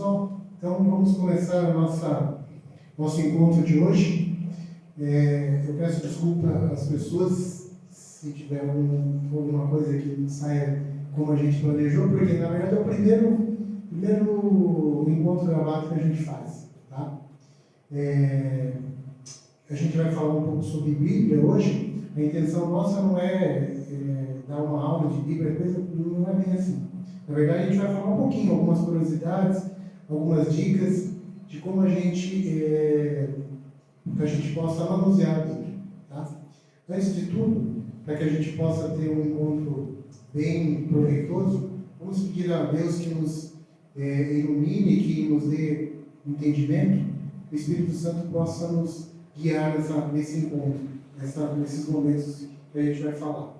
pessoal? Então vamos começar nosso encontro de hoje. Eu peço desculpa às pessoas se tiver alguma coisa que não saia como a gente planejou, porque na verdade é o primeiro encontro gravado que a gente faz. Tá? A gente vai falar um pouco sobre Bíblia hoje. A intenção nossa não é dar uma aula de Bíblia, coisa não é bem assim. Na verdade, a gente vai falar um pouquinho, algumas curiosidades, algumas dicas de como a gente possa manusear a Bíblia. Tá? Antes de tudo, para que a gente possa ter um encontro bem proveitoso, vamos pedir a Deus que nos ilumine, que nos dê entendimento, que o Espírito Santo possa nos guiar nesse encontro, nesses momentos que a gente vai falar.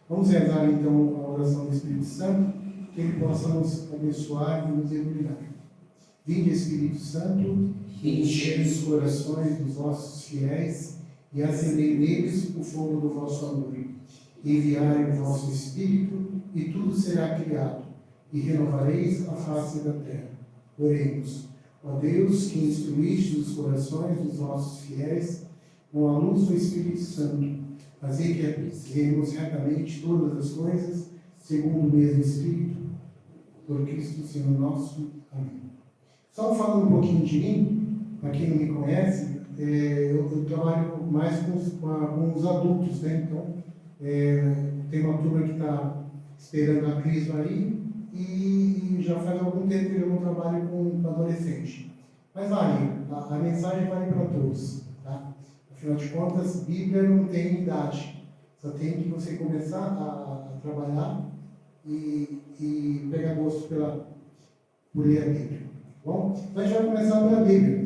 Vamos rezar então a oração do Espírito Santo, que ele possa nos abençoar e nos iluminar. Vinde, Espírito Santo, enchei os corações dos vossos fiéis e acendei neles o fogo do vosso amor. Enviai o vosso Espírito e tudo será criado, e renovareis a face da terra. Oremos. Ó Deus, que instruíste os corações dos vossos fiéis com a luz do Espírito Santo, fazei que apreciemos retamente todas as coisas, segundo o mesmo Espírito, por Cristo Senhor nosso. Amém. Só falando um pouquinho de mim, para quem não me conhece, eu trabalho mais com os adultos, né? Então, tem uma turma que está esperando a Crisma aí, e já faz algum tempo que eu não trabalho com adolescente. Mas vale, a mensagem vale para todos, tá? Afinal de contas, Bíblia não tem idade, só tem que você começar a trabalhar e pegar gosto por ler a Bíblia. Bom, então a gente vai começar pela Bíblia.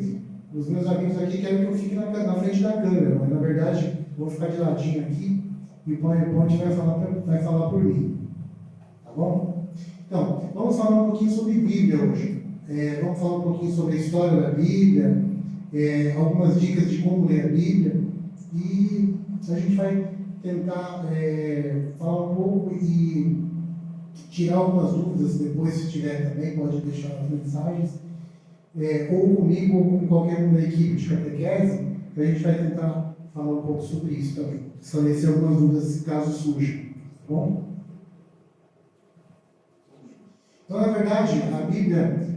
Os meus amigos aqui querem que eu fique na frente da câmera, mas na verdade eu vou ficar de ladinho aqui e o PowerPoint vai falar por mim. Tá bom? Então, vamos falar um pouquinho sobre Bíblia hoje. Vamos falar um pouquinho sobre a história da Bíblia, algumas dicas de como ler a Bíblia, e a gente vai tentar falar um pouco e tirar algumas dúvidas. Depois, se tiver também, pode deixar as mensagens, ou comigo ou com qualquer um da equipe de catequese, que a gente vai tentar falar um pouco sobre isso também, esclarecer algumas dúvidas caso surjam. Tá bom? Então, na verdade, a Bíblia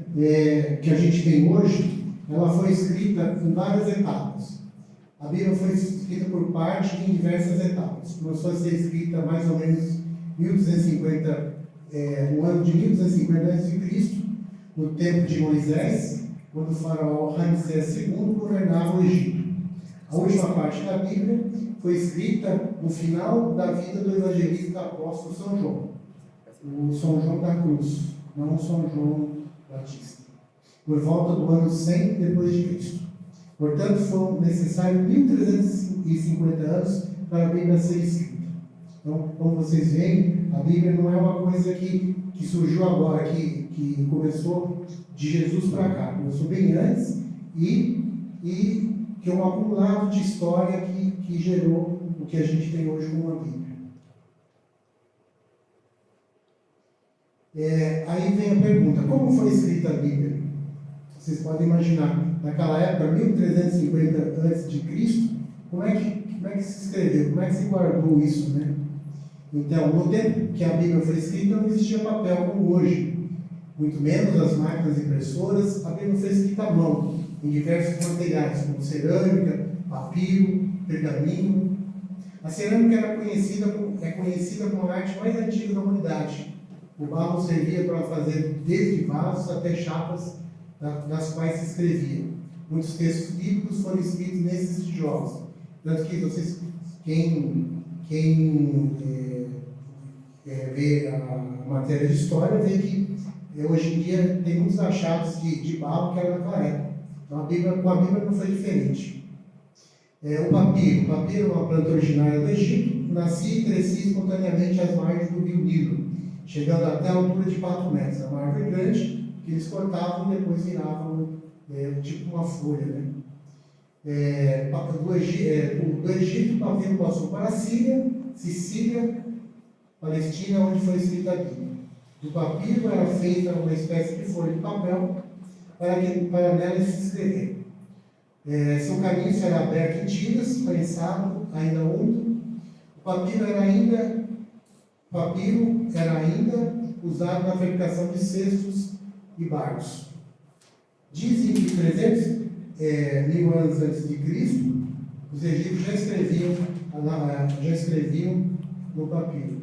que a gente tem hoje, ela foi escrita em várias etapas. A Bíblia foi escrita por parte em diversas etapas. Começou a ser escrita mais ou menos 1250, no ano de 1250 a.C., no tempo de Moisés, quando o faraó Ramsés II governava o Egito. A última parte da Bíblia foi escrita no final da vida do evangelista apóstolo São João, o São João da Cruz, não o São João Batista, por volta do ano 100 depois de Cristo. Portanto, foram necessários 1350 anos para a Bíblia ser escrita. Então, como vocês veem, a Bíblia não é uma coisa que surgiu agora, que começou de Jesus para cá. Começou bem antes e que é um acumulado de história que gerou o que a gente tem hoje como a Bíblia. Aí vem a pergunta: como foi escrita a Bíblia? Vocês podem imaginar, naquela época, 1350 a.C., como é que se escreveu, como é que se guardou isso, né? Então, no tempo que a Bíblia foi escrita, não existia papel como hoje, muito menos as máquinas impressoras. A Bíblia foi escrita à mão, em diversos materiais, como cerâmica, papiro, pergaminho. A cerâmica é conhecida como a arte mais antiga da humanidade. O barro servia para fazer desde vasos até chapas das quais se escrevia. Muitos textos bíblicos foram escritos nesses tijolos. Tanto que vocês, quem vê a matéria de história, vê que hoje em dia tem muitos achados de barro que era naquela época. Então com a Bíblia não foi diferente. O papiro é uma planta originária do Egito, nascia e crescia espontaneamente às margens do rio Nilo, chegando até a altura de 4 metros. É uma árvore grande que eles cortavam e depois viravam tipo uma folha, né? Do Egito, o papiro passou para a Síria, Sicília, Palestina, onde foi escrita a Bíblia. Do papiro era feita uma espécie de folha de papel para nela se inscrever. Seu caminho será aberto em tiras, prensado, ainda úmido. O papiro era ainda usado na fabricação de cestos e barcos. Dizem que 300 mil anos antes de Cristo, os egípcios já escreviam no papiro.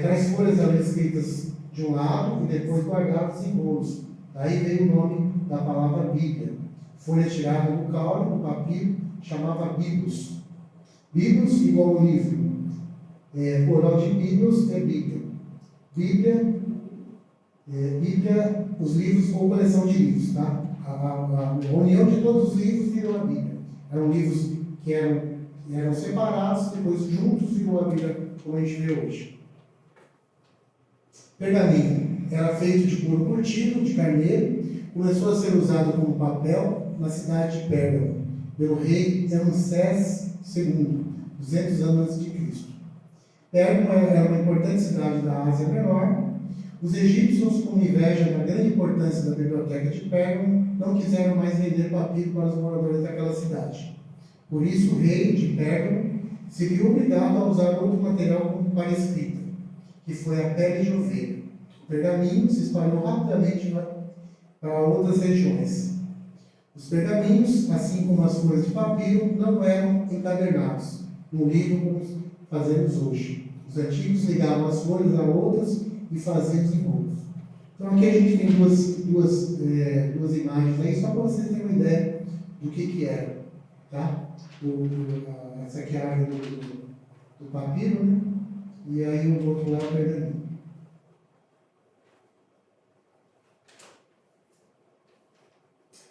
Tais folhas eram escritas de um lado e depois guardadas em rolos. Daí veio o nome da palavra Bíblia. Folha tirada do caule, do papiro, chamava Biblos. Biblos igual ao livro. Plural de Biblos é Bíblia. Bíblia, os livros ou coleção de livros, tá? A união de todos os livros virou a Bíblia. Eram livros que eram separados, depois juntos virou a Bíblia, como a gente vê hoje. Pergaminho era feito de couro curtido, de carneiro, começou a ser usado como papel na cidade de Pérgamo, pelo rei Ramsés II, 200 anos antes de Cristo. Pérgamo era uma importante cidade da Ásia Menor. Os egípcios, com inveja da grande importância da biblioteca de Pérgamo, não quiseram mais vender papiro para os moradores daquela cidade. Por isso, o rei de Pérgamo se viu obrigado a usar outro material para escrita, que foi a pele de ovelha. O pergaminho se espalhou rapidamente para outras regiões. Os pergaminhos, assim como as folhas de papiro, não eram encadernados no livro como fazemos hoje. Os antigos ligavam as folhas a outras e faziam os enrolos. Então aqui a gente tem duas imagens aí, só para vocês terem uma ideia do que era. Tá? Essa aqui é a árvore do papiro, né? E aí o outro lá é o pergaminho.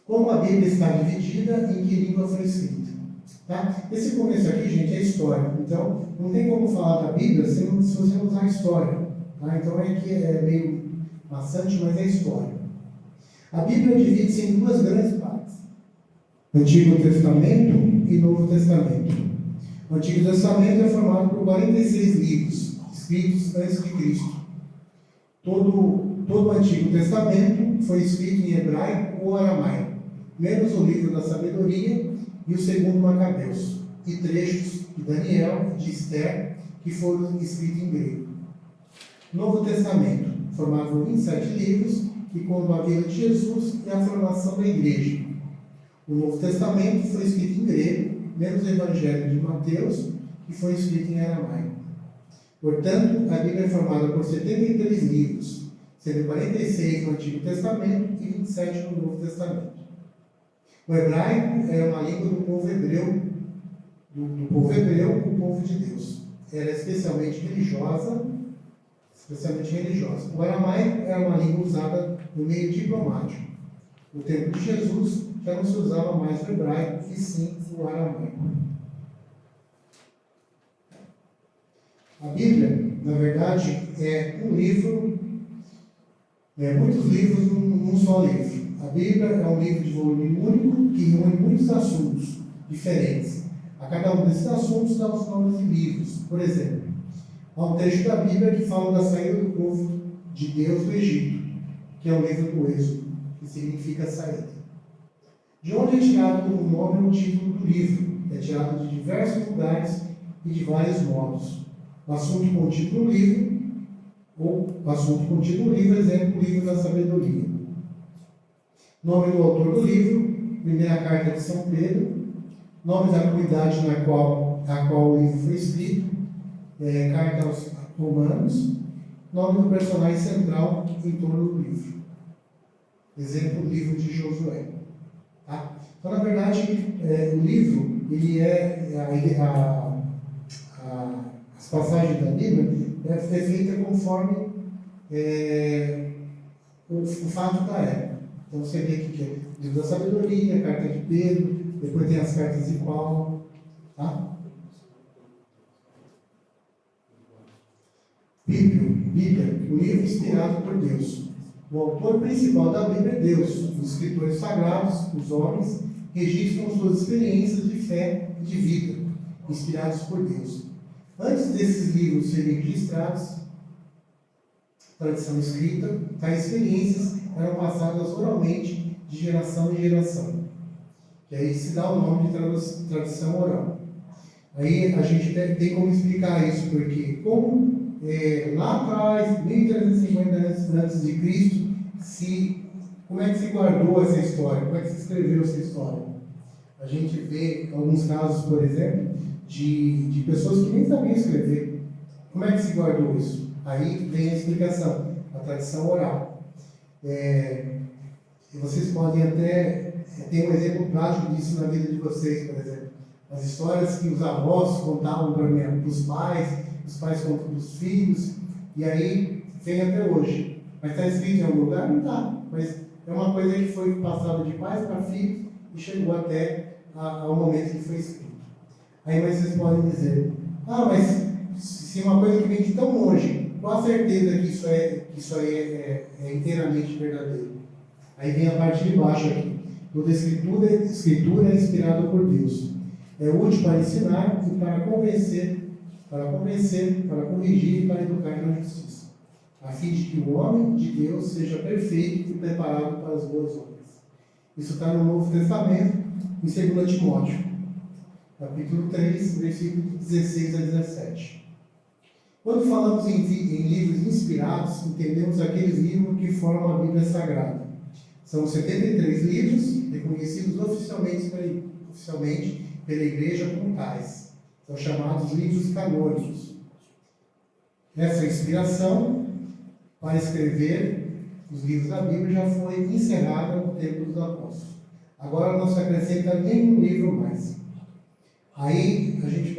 Como a Bíblia está dividida, em que língua foi escrita? Tá? Esse começo aqui, gente, é história. Então, não tem como falar da Bíblia se você não usar a história. Tá? Então, aqui é meio maçante, mas é história. A Bíblia divide-se em duas grandes partes: Antigo Testamento e Novo Testamento. O Antigo Testamento é formado por 46 livros, escritos antes de Cristo. Todo o Antigo Testamento foi escrito em hebraico ou aramaico, menos o livro da sabedoria e o segundo Macabeus, e trechos de Daniel e de Esther, que foram escritos em grego. Novo Testamento, formado por 27 livros, que contam a vida de Jesus e a formação da igreja. O Novo Testamento foi escrito em grego, menos o Evangelho de Mateus, que foi escrito em aramaico. Portanto, a Bíblia é formada por 73 livros, sendo 46 no Antigo Testamento e 27 no Novo Testamento. O hebraico era uma língua do povo hebreu, o povo de Deus. Era especialmente religiosa. O aramaico era uma língua usada no meio diplomático. No tempo de Jesus, já não se usava mais o hebraico, e sim o aramaico. A Bíblia, na verdade, é um livro, muitos livros num só livro. A Bíblia é um livro de volume único que reúne muitos assuntos diferentes. A cada um desses assuntos dá os nomes de livros. Por exemplo, há um trecho da Bíblia que fala da saída do povo de Deus do Egito, que é o livro do Êxodo, que significa saída. De onde é tirado o nome ou o título do livro? É tirado de diversos lugares e de vários modos. O assunto contido no livro, exemplo, o livro da sabedoria. Nome do autor do livro, primeira carta de São Pedro. Nome da comunidade a qual o livro foi escrito, carta aos Romanos. Nome do personagem central em torno do livro. Exemplo, o livro de Josué. Tá? Então, na verdade, o livro, ele as passagens da Bíblia é feita conforme o fato da época. Então você vê aqui que é o livro da sabedoria, a carta de Pedro, depois tem as cartas de Paulo. Tá? Bíblia, o livro inspirado por Deus. O autor principal da Bíblia é Deus. Os escritores sagrados, os homens, registram suas experiências de fé e de vida, inspirados por Deus. Antes desses livros serem registrados, tradição escrita, tais experiências eram passadas oralmente de geração em geração. Que aí se dá o nome de tradição oral. Aí a gente tem como explicar isso, porque como lá atrás, 1350 antes de Cristo, como é que se guardou essa história? Como é que se escreveu essa história? A gente vê alguns casos, por exemplo, de pessoas que nem sabiam escrever. Como é que se guardou isso? Aí vem a explicação, a tradição oral. Vocês podem até ter um exemplo prático disso na vida de vocês, por exemplo. As histórias que os avós contavam para os pais contam para os filhos, e aí vem até hoje. Mas está escrito em algum lugar? Não está. Mas é uma coisa que foi passada de pais para filhos e chegou até ao momento que foi escrito. Aí vocês podem dizer, mas se uma coisa que vem de tão longe, qual a certeza que isso aí é inteiramente verdadeiro? Aí vem a parte de baixo aqui. Toda escritura é inspirada por Deus. É útil para ensinar e para convencer, para corrigir e para educar na justiça, a fim de que o homem de Deus seja perfeito e preparado para as boas obras. Isso está no Novo Testamento, em 2 Timóteo, capítulo 3, versículos 16 a 17. Quando falamos em livros inspirados, entendemos aqueles livros que formam a Bíblia Sagrada. São 73 livros reconhecidos oficialmente pela Igreja como tais. São chamados livros canônicos. Essa inspiração para escrever os livros da Bíblia já foi encerrada no tempo dos apóstolos. Agora não se acrescenta nenhum livro mais. Aí a gente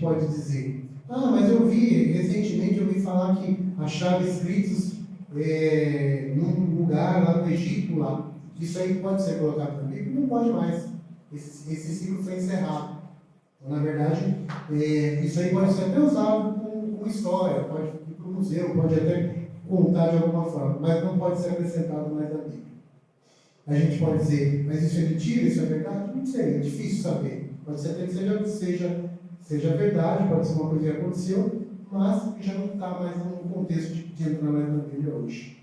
pode dizer, mas recentemente eu ouvi falar que acharam escritos num lugar lá no Egito, lá. Isso aí pode ser colocado na Bíblia? Não pode mais. Esse ciclo foi encerrado. Então, na verdade, isso aí pode ser até usado como história, pode ir para o museu, pode até contar de alguma forma, mas não pode ser acrescentado mais à Bíblia. A gente pode dizer, mas isso é mentira, isso é verdade? Não sei, é difícil saber. Pode ser até que seja verdade, pode ser uma coisa que aconteceu, mas já não está mais no contexto de entrar mais na Bíblia hoje.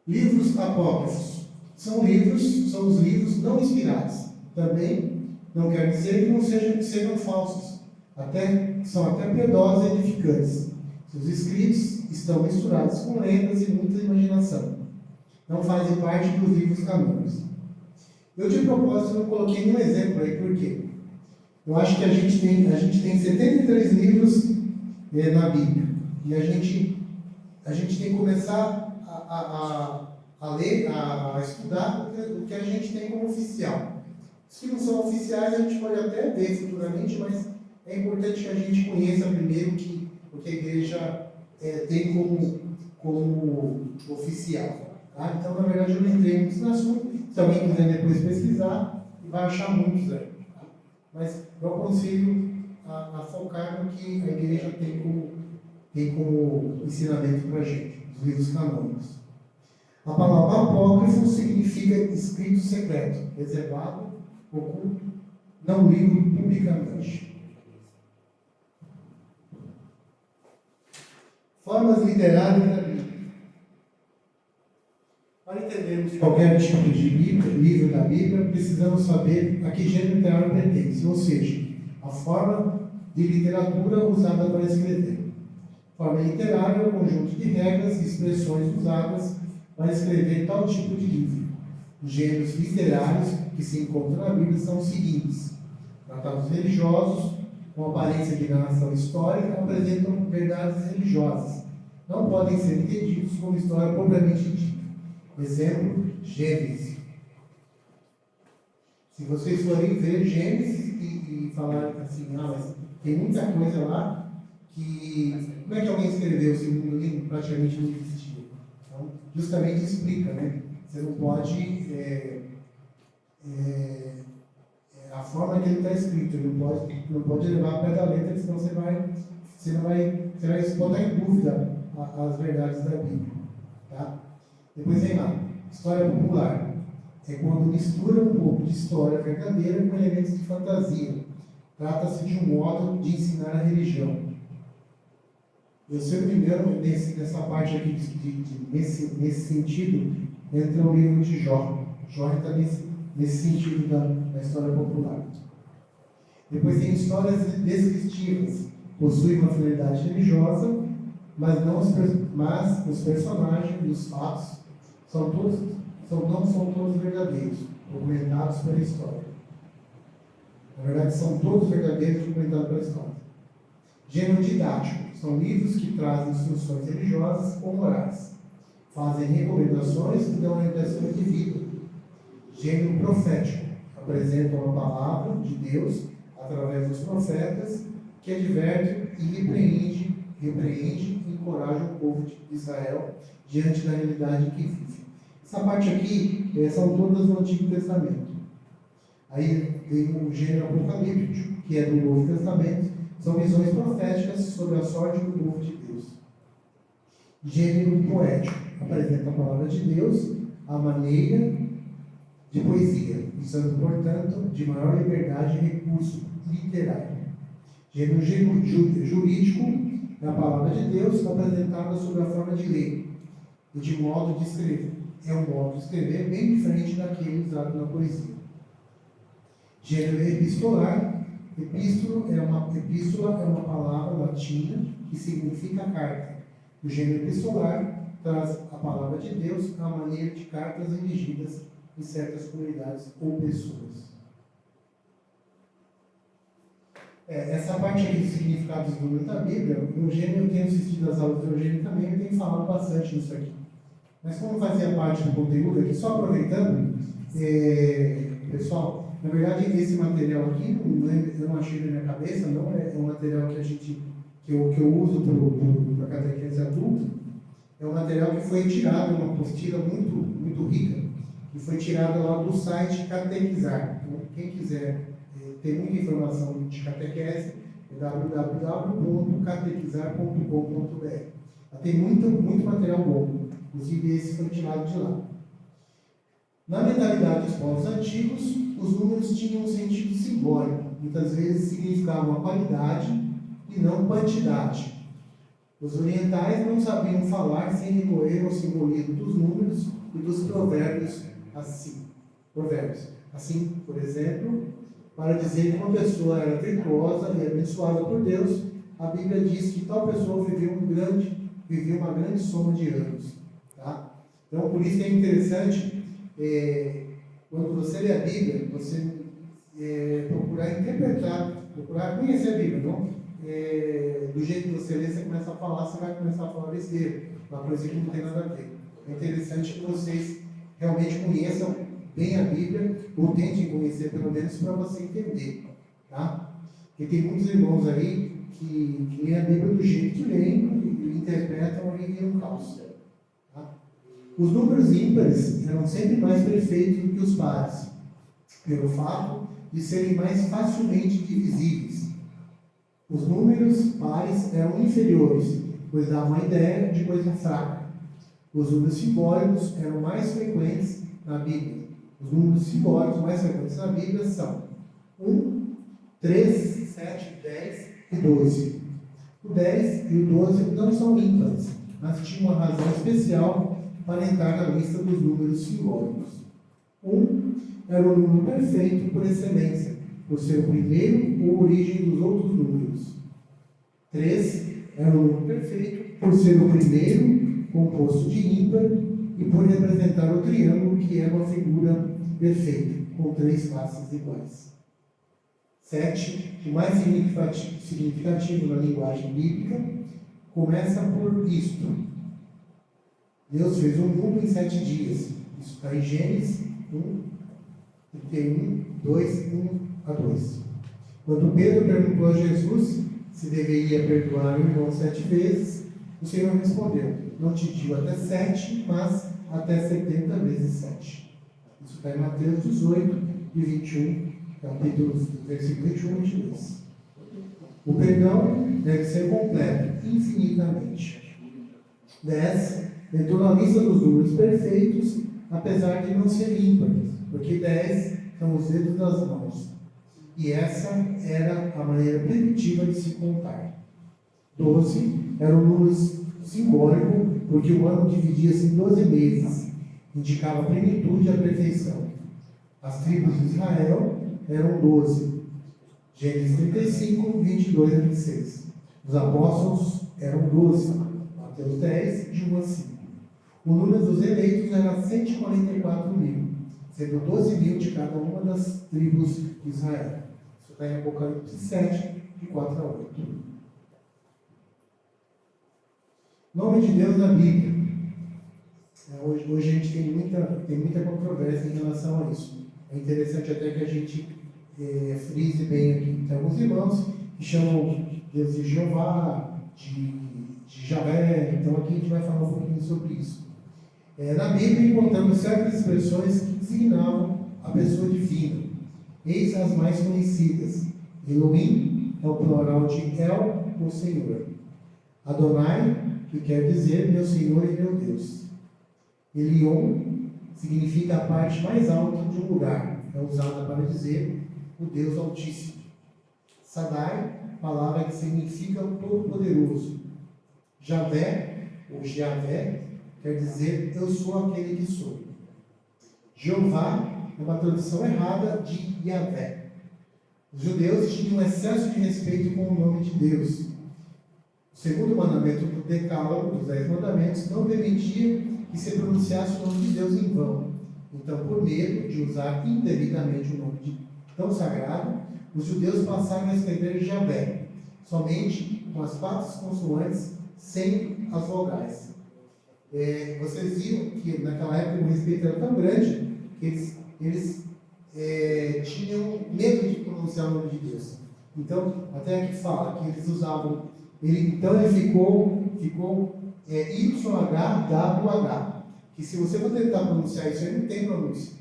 Livros apócrifos. São os livros não inspirados. Também não quer dizer que sejam falsos. São até piedosos e edificantes. Seus escritos estão misturados com lendas e muita imaginação. Não fazem parte dos livros canônicos. Eu, de propósito, não coloquei nenhum exemplo aí, por quê? Eu acho que a gente tem 73 livros na Bíblia. E a gente tem que começar a ler, a estudar o que a gente tem como oficial. Os que não são oficiais a gente pode até ver futuramente, mas é importante que a gente conheça primeiro o que a igreja tem como oficial. Tá? Então, na verdade, eu não entrei muito no assunto. Se alguém quiser depois pesquisar, vai achar muitos aí. Tá? Mas eu aconselho a focar no que a igreja tem como ensinamento para a gente, os livros canônicos. A palavra apócrifo significa escrito secreto, reservado, oculto, não lido publicamente. Formas literárias da Bíblia. Para entendermos qualquer tipo de livro da Bíblia, precisamos saber a que gênero literário pertence, ou seja, a forma de literatura usada para escrever. Forma literária é o conjunto de regras e expressões usadas para escrever tal tipo de livro. Os gêneros literários que se encontram na Bíblia são os seguintes: tratados religiosos, com aparência de narração histórica, apresentam verdades religiosas. Não podem ser entendidos como história propriamente dita. Exemplo, Gênesis. Se vocês forem ver Gênesis e falar assim, mas tem muita coisa lá que... Como é que alguém escreveu se o livro praticamente não existia? Então, justamente explica, né? Você não pode... a forma que ele está escrito, não pode levar a pé da letra, senão você vai botar em dúvida as verdades da Bíblia. Tá? Depois vem lá, história popular. É quando mistura um pouco de história verdadeira com elementos de fantasia. Trata-se de um modo de ensinar a religião. se eu não me engano, nessa parte aqui, nesse sentido, entra o livro de Jó. Jó entra nesse sentido da história popular. Depois tem histórias descritivas, possui uma finalidade religiosa, mas os personagens e os fatos não são todos verdadeiros, documentados pela história. Na verdade, são todos verdadeiros, documentados pela história. Gênero didático, são livros que trazem instruções religiosas ou morais, fazem recomendações e dão orientações de vida. Gênero profético, apresentam a palavra de Deus através dos profetas, que adverte e repreende e encoraja o povo de Israel diante da realidade em que vive. Essa parte aqui são todas do Antigo Testamento. Aí tem o gênero apocalíptico, que é do Novo Testamento, são visões proféticas sobre a sorte do povo de Deus. Gênero poético, apresenta a palavra de Deus, a maneira de poesia, visando, portanto, de maior liberdade e recurso literário. Gênero jurídico, é a palavra de Deus apresentada sob a forma de lei e de modo de escrever. É um modo de escrever bem diferente daquele usado na poesia. Gênero epistolar. Epístola é uma palavra latina que significa carta. O gênero epistolar traz a palavra de Deus à maneira de cartas dirigidas em certas comunidades ou pessoas. Essa parte aqui dos significados do número da Bíblia, o Eugênio, eu tenho assistido as aulas do Eugênio também, eu tenho falado bastante nisso aqui. Mas como fazia parte do conteúdo aqui, só aproveitando, pessoal, na verdade esse material aqui, eu não achei na minha cabeça, não é um material que eu uso para a catequese adulta, é um material que foi tirado, uma apostila muito rica, que foi tirada lá do site Catequizar. Então, quem quiser ter muita informação de catequese, é www.catequizar.com.br. Tem muito material bom, inclusive esse foi tirado de lá. Na mentalidade dos povos antigos, os números tinham um sentido simbólico, muitas vezes significavam a qualidade e não quantidade. Os orientais não sabiam falar sem recorrer ao simbolismo dos números e dos provérbios assim. Assim, por exemplo, para dizer que uma pessoa era virtuosa e abençoada por Deus, a Bíblia diz que tal pessoa viveu uma grande soma de anos. Tá? Então, por isso que é interessante, quando você lê a Bíblia, você procurar interpretar, procurar conhecer a Bíblia, não? Do jeito que você lê, você começa a falar, você vai começar a falar besteira, uma coisa que não tem nada a ver. É interessante que vocês realmente conheçam bem a Bíblia, ou tentem conhecer pelo menos para você entender, tá? Porque tem muitos irmãos aí que leem a Bíblia do jeito que leem e interpretam e viram um caos. Tá? Os números ímpares eram sempre mais perfeitos do que os pares, pelo fato de serem mais facilmente divisíveis. Os números pares eram inferiores, pois davam a ideia de coisa fraca. Os números simbólicos eram mais frequentes na Bíblia. Os números simbólicos mais frequentes na Bíblia são 1, 3, 7, 10 e 12. O 10 e o 12 não são ímpares, mas tinham uma razão especial para entrar na lista dos números simbólicos. 1 era o número perfeito por excelência, por ser o primeiro ou origem dos outros números. 3 era o número perfeito por ser o primeiro composto de ímpar e por representar o triângulo, que é uma figura perfeita, com 3 faces iguais. 7, o mais significativo na linguagem bíblica, começa por isto. Deus fez o mundo em 7 dias. Isso está em Gênesis 1, 2, 1 a 2. Quando Pedro perguntou a Jesus se deveria perdoar o irmão 7 vezes, o Senhor respondeu: não te digo até 7, mas até 70 vezes 7. Isso está em Mateus 18 e 21, capítulos, versículo 21 e 22. O perdão deve ser completo, infinitamente. 10 entrou na lista dos números perfeitos, apesar de não ser ímpares, porque 10 são os dedos das mãos. E essa era a maneira primitiva de se contar. 12 era um número simbólico, porque o ano dividia-se em 12 meses, indicava a plenitude e a perfeição. As tribos de Israel eram 12. Gênesis 35, 22 a 26. Os apóstolos eram 12. Mateus 10, de 1 a 5. O número dos eleitos era 144 mil, sendo 12 mil de cada uma das tribos de Israel. Isso está em Apocalipse 7, de 4 a 8. Nome de Deus na Bíblia. Hoje a gente tem muita controvérsia em relação a isso. É interessante até que a gente frise bem aqui. Tem alguns irmãos que chamam Deus de Jeová, de Javé. Então aqui a gente vai falar um pouquinho sobre isso. Na Bíblia encontramos certas expressões que designavam a pessoa divina. Eis as mais conhecidas. Elohim é o plural de El, o Senhor. Adonai, que quer dizer meu Senhor e meu Deus. Elion significa a parte mais alta de um lugar. É usada para dizer o Deus Altíssimo. Sadai, palavra que significa o Todo-Poderoso. Javé, ou Javé, quer dizer eu sou aquele que sou. Jeová é uma tradução errada de Yavé. Os judeus tinham excesso de respeito com o nome de Deus. O segundo mandamento do Decálogo, dos 10 mandamentos, não permitia que se pronunciasse o nome de Deus em vão. Então, por medo de usar indevidamente o nome tão sagrado, os judeus passaram a escrever Javé, somente com as 4 consoantes, sem as vogais. Vocês viram que naquela época o respeito era tão grande que eles tinham medo de pronunciar o nome de Deus. Então, até aqui fala que eles usavam. Então ele ficou YHWH, que se você for tentar pronunciar isso, ele não tem pronúncia.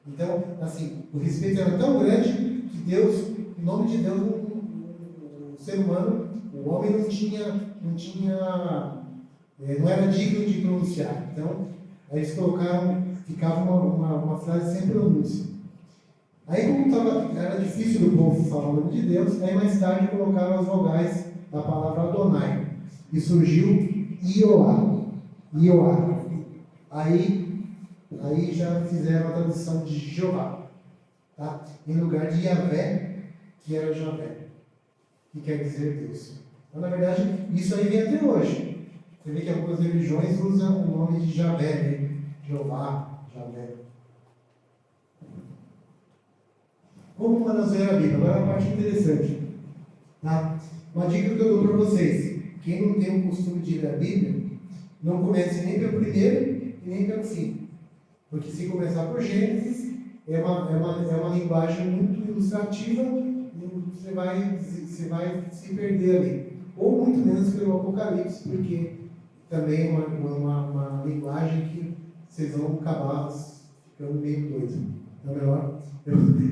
Então, assim, o respeito era tão grande que Deus, o nome de Deus, o ser humano, o homem não era digno de pronunciar. Então, aí eles ficava uma frase sem pronúncia. Aí, como era difícil do povo falar o nome de Deus, aí mais tarde colocaram as vogais da palavra Adonai, e surgiu Ioá. Aí já fizeram a tradução de Jeová, tá? Em lugar de Yavé, que era Javé, que quer dizer Deus. Então, na verdade, isso aí vem até hoje. Você vê que algumas religiões usam o nome de Javé, né? Jeová, Javé. Como manusear a Bíblia? Agora é uma parte interessante. Tá? Uma dica que eu dou para vocês: quem não tem o costume de ler a Bíblia, não comece nem pelo primeiro e nem pelo fim. Porque se começar por Gênesis, é uma linguagem muito ilustrativa e você vai se perder ali. Ou muito menos pelo Apocalipse, porque também é uma linguagem que vocês vão acabar ficando meio doido. Então, melhor.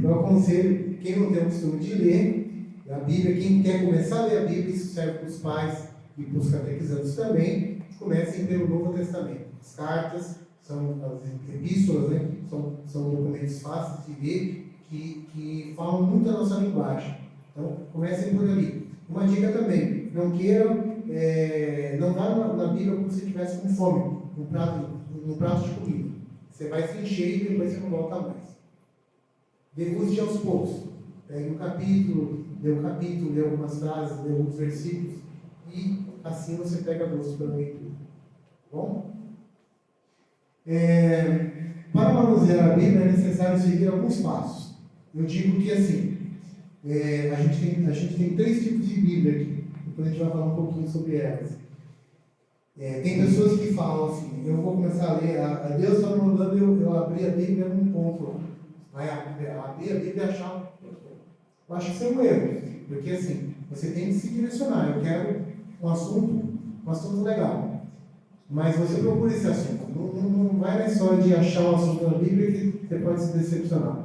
Eu aconselho, quem não tem o costume de ler a Bíblia, quem quer começar a ler a Bíblia, isso serve para os pais e para os catequizandos também, comecem pelo Novo Testamento. As cartas, são as epístolas, né? São documentos fáceis de ler, que falam muito a nossa linguagem. Então, comecem por ali. Uma dica também, não queiram, não vá na Bíblia como se estivesse com fome, no prato de comida. Você vai se encher e depois você não volta mais. Deguste aos poucos. Pegue um capítulo, lê algumas frases, lê alguns versículos, e assim você pega gosto pela leitura. Bom? Para manusear a Bíblia é necessário seguir alguns passos. Eu digo que assim, a gente tem 3 tipos de Bíblia aqui. Depois a gente vai falar um pouquinho sobre elas. Tem pessoas que falam assim: eu vou começar a ler, Deus está me mandando eu abrir a Bíblia num ponto. Vai abrir a Bíblia e achar. Eu acho que isso é um erro, porque assim, você tem que se direcionar. Eu quero um assunto legal, mas você procura esse assunto. Não vai na história de achar um assunto na Bíblia que você pode se decepcionar.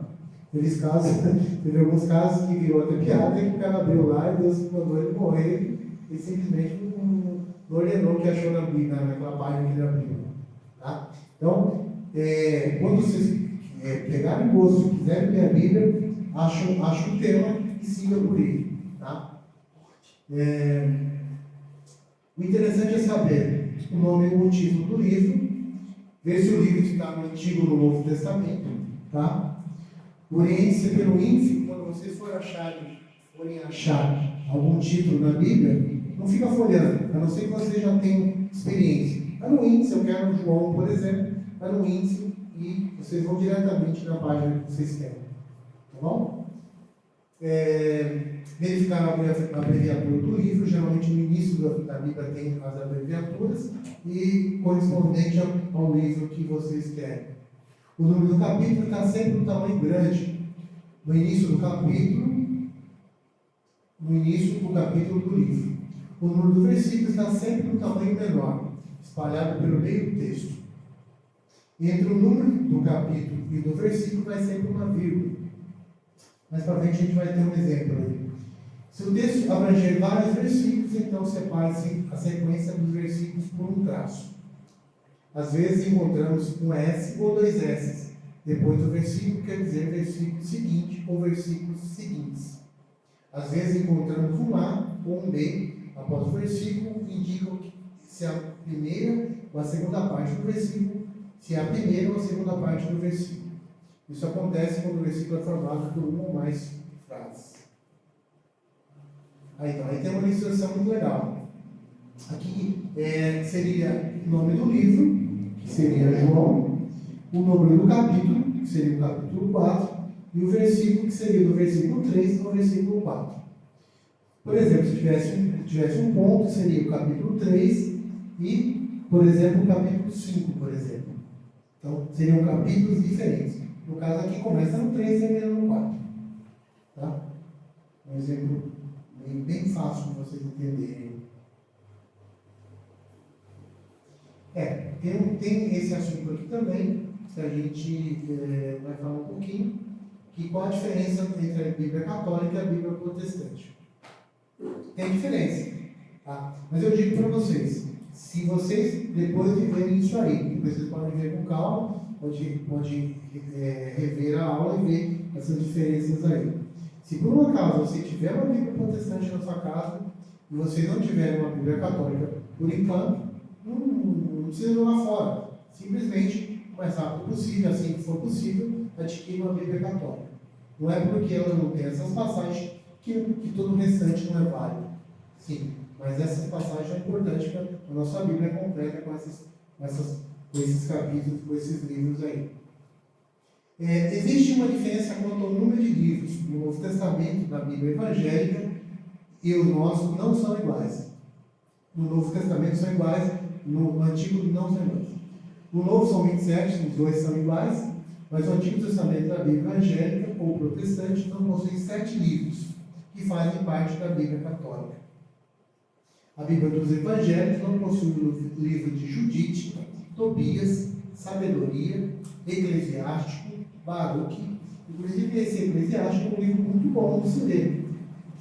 Teve alguns casos que virou até piada, que o cara abriu lá e Deus mandou ele morrer e simplesmente não ordenou o que achou na Bíblia, naquela página que ele abriu. Tá? Então, quando vocês pegarem gosto, quiserem ler a Bíblia, acha um tema e siga por ele. Tá? O interessante é saber o nome e o título do livro, ver se o livro está no Antigo ou no Novo Testamento, tá? Oriente-se pelo índice, quando vocês forem achar algum título na Bíblia, não fica folhando, a não ser que você já tenha experiência. Vai no índice, eu quero João, por exemplo, vai no índice e vocês vão diretamente na página que vocês querem, tá bom? Verificar a abreviatura do livro, geralmente no início da Bíblia tem as abreviaturas e correspondente ao livro que vocês querem. O número do capítulo está sempre no tamanho grande, no início do capítulo do livro. O número do versículo está sempre no tamanho menor, espalhado pelo meio do texto. Entre o número do capítulo e do versículo vai sempre uma vírgula. Mais para frente a gente vai ter um exemplo aí. Se o texto abranger vários versículos, então separe-se a sequência dos versículos por um traço. Às vezes encontramos um S ou dois S depois do versículo, quer dizer versículo seguinte ou versículos seguintes. Às vezes encontramos um A ou um B após o versículo, indicam se a primeira ou a segunda parte do versículo, se é a primeira ou a segunda parte do versículo. Isso acontece quando o versículo é formado por uma ou mais frases. Aí tem uma ilustração muito legal. Aqui seria o nome do livro, que seria João, o número do capítulo, que seria o capítulo 4, e o versículo, que seria do versículo 3 ao versículo 4. Por exemplo, se tivesse um ponto, seria o capítulo 3 e, por exemplo, o capítulo 5, por exemplo. Então, seriam capítulos diferentes. No caso aqui começa no 3 e termina no 4. Tá? Um exemplo bem fácil de vocês entenderem. Tem esse assunto aqui também, que a gente vai falar um pouquinho, que qual a diferença entre a Bíblia católica e a Bíblia protestante. Tem diferença, tá? Mas eu digo para vocês, se vocês depois de verem isso aí, vocês podem ver com calma, pode rever a aula e ver essas diferenças aí. Se por um acaso você tiver uma Bíblia protestante na sua casa e você não tiver uma Bíblia católica por enquanto, não precisa jogar fora. Simplesmente, o mais rápido possível, assim que for possível, adquirir uma Bíblia católica. Não é porque ela não tem essas passagens que todo o restante não é válido. Sim, mas essas passagens é importante para a nossa Bíblia completa com esses capítulos, com esses livros aí. Existe uma diferença quanto ao número de livros. No Novo Testamento, na Bíblia evangélica, e os nossos não são iguais. No Novo Testamento são iguais, no Antigo não são iguais. No Novo são 27, os dois são iguais, mas o Antigo Testamento da Bíblia evangélica ou protestante não possui 7 livros, que fazem parte da Bíblia católica. A Bíblia dos Evangelhos não possui o livro de Judite, Tobias, Sabedoria, Eclesiástico, Baruque. Inclusive, esse Eclesiástico é um livro muito bom de se ler.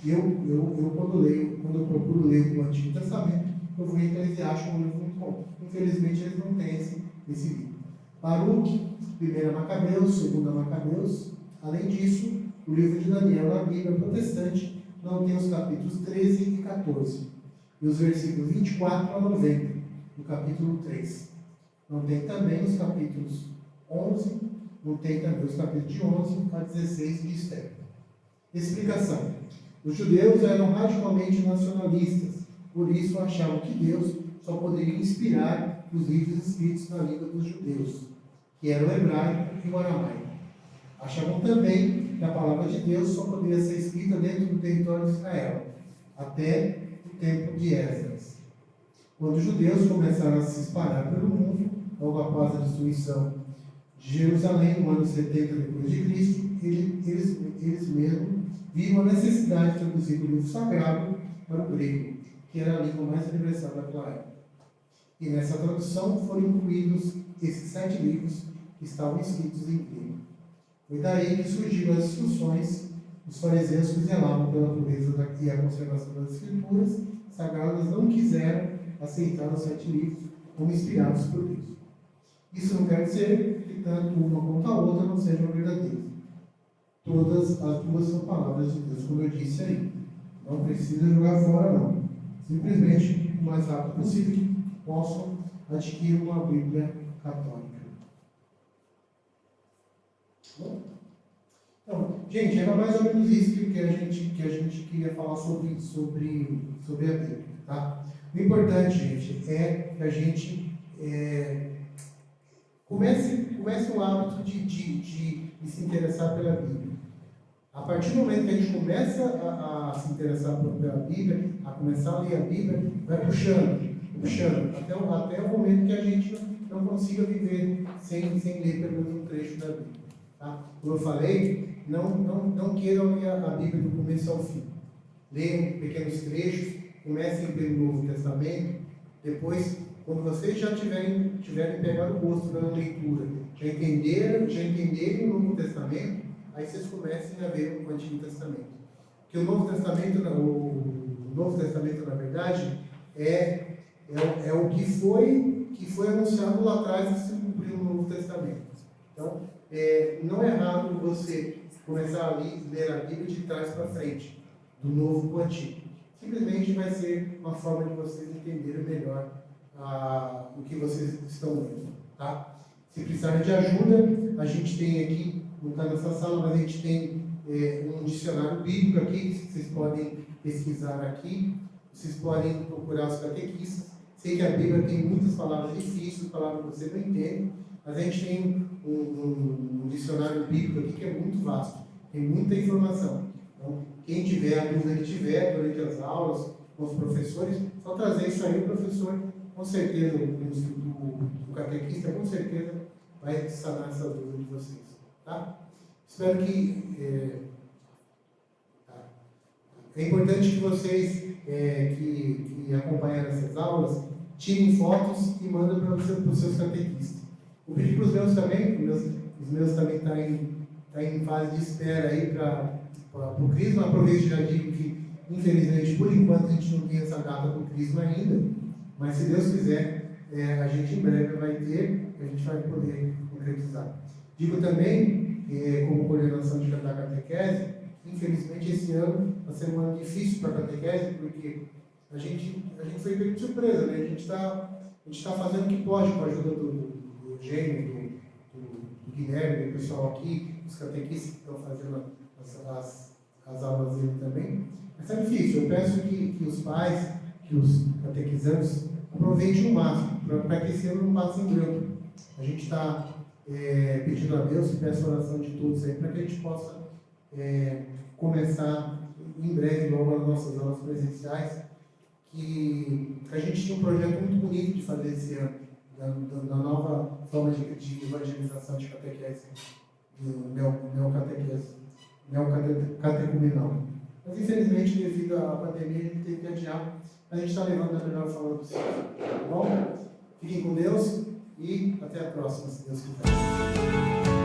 Quando eu procuro ler o Antigo Testamento, eu vou em Eclesiástico, um livro muito bom. Infelizmente, eles não têm esse livro. Baruque, 1 Macabeus, 2 Macabeus. Além disso, o livro de Daniel na Bíblia protestante não tem os capítulos 13 e 14. E os versículos 24 a 90, no capítulo 3. Não tem também os capítulos 11, não tem também os capítulos de 11 a 16 de Esther. Explicação. Os judeus eram radicalmente nacionalistas, por isso achavam que Deus só poderia inspirar os livros escritos na língua dos judeus, que era o hebraico e o aramaico. Achavam também que a palavra de Deus só poderia ser escrita dentro do território de Israel, até o tempo de Esdras. Quando os judeus começaram a se espalhar pelo mundo, logo após a destruição de Jerusalém, no ano 70 depois de Cristo, eles mesmos viram a necessidade de traduzir o livro sagrado para o grego, que era a língua mais universal daquela época. E nessa tradução foram incluídos esses 7 livros que estavam escritos em grego. Foi daí que surgiram as discussões dos fariseus que zelavam pela pureza e a conservação das escrituras sagradas não quiseram aceitar os 7 livros como inspirados por Deus. Isso não quer dizer que tanto uma quanto a outra não sejam verdadeiras. Todas as duas são palavras de Deus, como eu disse aí. Não precisa jogar fora, não. Simplesmente o mais rápido possível que possam adquirir uma Bíblia católica. Bom? Então, gente, era mais ou menos isso que a gente queria falar sobre a Bíblia. Tá? O importante, gente, é que a gente comece o hábito de se interessar pela Bíblia. A partir do momento que a gente começa a se interessar pela Bíblia, a começar a ler a Bíblia, vai puxando, até o momento que a gente não consiga viver sem ler pelo menos um trecho da Bíblia. Tá? Como eu falei, não queiram ler a Bíblia do começo ao fim. Leiam pequenos trechos, comecem pelo Novo Testamento, depois, quando vocês já tiverem pegado o gosto pela leitura, já entenderem o Novo Testamento, aí vocês comecem a ver o Antigo Testamento. Porque o Novo Testamento, na verdade, é o que foi anunciado lá atrás e se cumpriu no Novo Testamento. Então, não é errado você começar a ler a Bíblia de trás para frente, do Novo para o Antigo. Simplesmente vai ser uma forma de vocês entenderem melhor o que vocês estão lendo. Tá? Se precisarem de ajuda, a gente tem aqui, não está nessa sala, mas a gente tem um dicionário bíblico aqui, que vocês podem pesquisar aqui, vocês podem procurar os catequistas. Sei que a Bíblia tem muitas palavras difíceis, palavras que você não entende, mas a gente tem um dicionário bíblico aqui que é muito vasto, tem muita informação. Então, quem tiver a dúvida que tiver durante as aulas, com os professores, só trazer isso aí, o professor, com certeza, o catequista, com certeza, vai sanar essa dúvida de vocês. Tá? Espero que... É importante que vocês que acompanharam essas aulas tirem fotos e mandem para os seus catequistas. Vou pedir para os meus também, os meus também estão em fase de espera aí para o Crisma. Aproveito e já digo que, infelizmente, por enquanto a gente não tem essa data do Crisma ainda, mas se Deus quiser, a gente em breve vai ter e a gente vai poder concretizar. Digo também, como coordenação de cantar catequese, infelizmente esse ano vai ser um ano difícil para a catequese, porque a gente foi pego de surpresa, né? A gente está fazendo o que pode com a ajuda do Eugênio, do Guilherme, do pessoal aqui, os catequistas que estão fazendo as aulas dele também. Mas é difícil. Eu peço que os pais, que os catequizantes aproveitem o máximo, para que esse ano não passe em branco. A gente está pedindo a Deus, e peço a oração de todos aí, para que a gente possa começar em breve logo as nossas aulas presenciais, que a gente tinha um projeto muito bonito de fazer esse ano, da nova forma de evangelização de catequese, neocatecumenal. Mas infelizmente, devido à pandemia, a gente teve que adiar, a gente está levando da melhor forma possível. Tá bom? Fiquem com Deus e até a próxima, se Deus quiser.